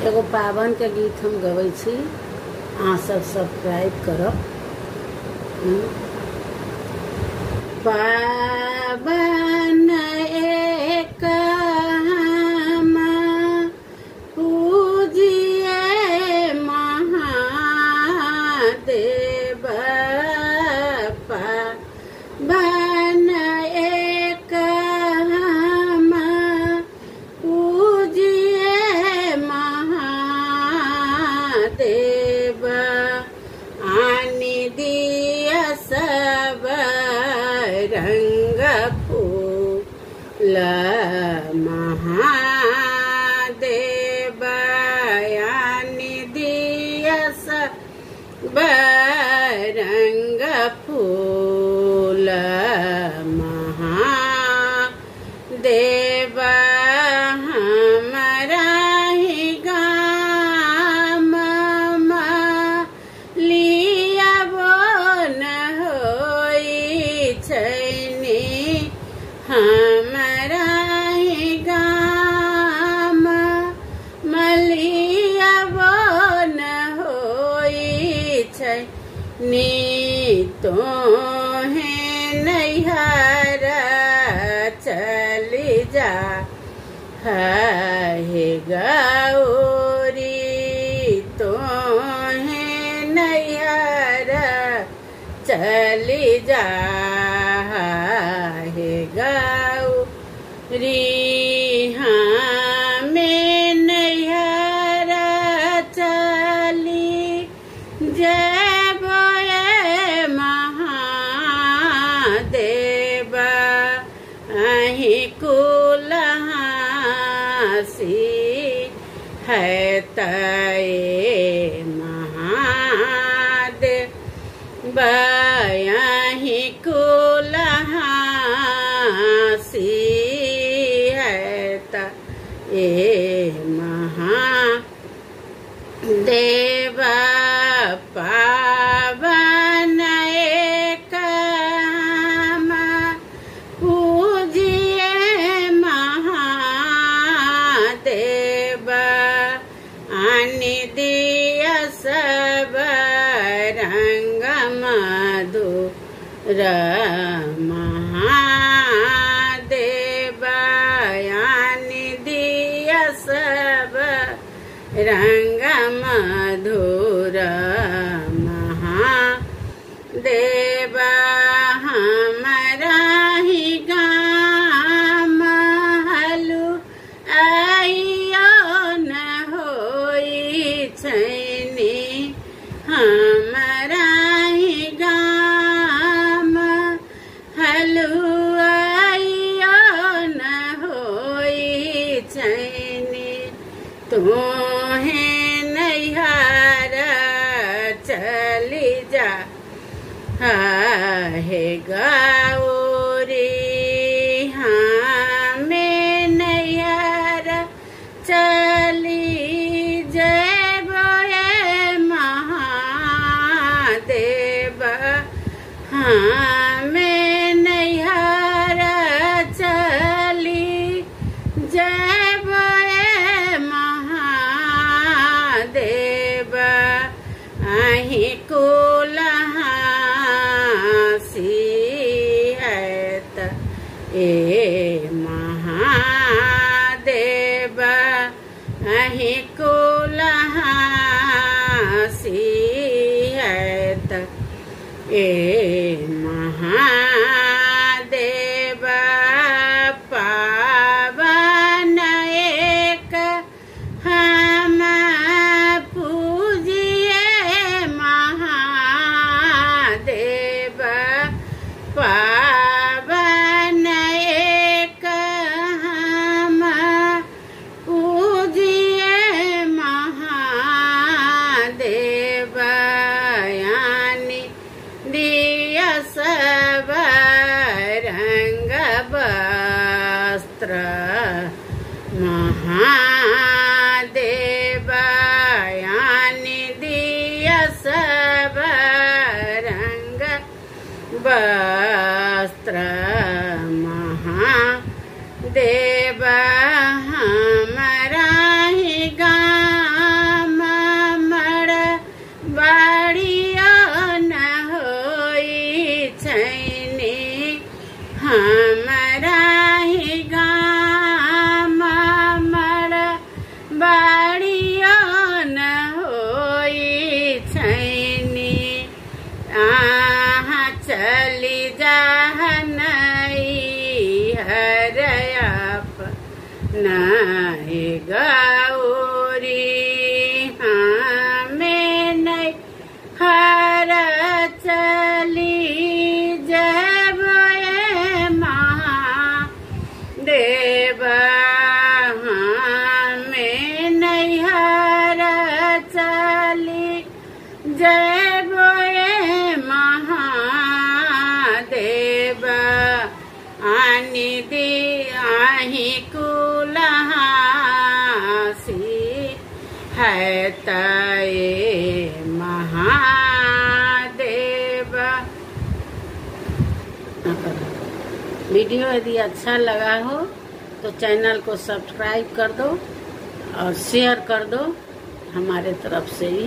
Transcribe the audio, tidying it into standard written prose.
एगो पावन के गीत हम गबै छी, अहाँ सब सब्सक्राइब करब। पावन एक हम पूजिए महादेव, पावन एक हम पूजिए महादेव, आनि दिया सब रंग फूल महादेव, आनि दिया सब रंग फूल महादेव, हमरा ही गाम लियाबो न होई छैनी, हमरा ही गाम लियाबो न होई छैनी, तोहे नैहर चली जा हे गौरी, तोहे नैहर चली जा हे गौरी, हमें नैहर चली जबो महादेव, अहीं कुल हंसी है तये महादेव, अहीं कुल हंसी है तये महादेव, पावन एक हम पूजिए महादेव, आनि दिया सब रंग मधुर महादेव, आनि दिया सब रंग मधुर महादेव, हमरा ही गाम हलु आइयो न होई छैनी, हमरा ही गाम हलु आइयो न होई छैनी, तोहे नैहर चली जा हे गौरी, हमें नैहर चली जबो महादेव, हमें नैहर चली जबो महादेव, अहीं कुल हंसी है तये महादेव, अहीं कुल हंसी है तये महादेव, पावन एक हम पूजिए महादेव, पावन एक हम पूजिए महादेव, आनि दिया सब रंग वस्त्र महादेव, आनि दिया सब रंग वस्त्र महादेव, हमरा ही गाम राही गाम मर बाड़ियो न होई छैनी आहा चली जाहनई हरयप नाही गौरी हमें नहीं हर चली जब ये महादेव हमें नहीं हर चली जब ये महादेव आनी दी आही कुलहासी है तये महादेव। वीडियो यदि अच्छा लगा हो तो चैनल को सब्सक्राइब कर दो और शेयर कर दो हमारे तरफ से ही।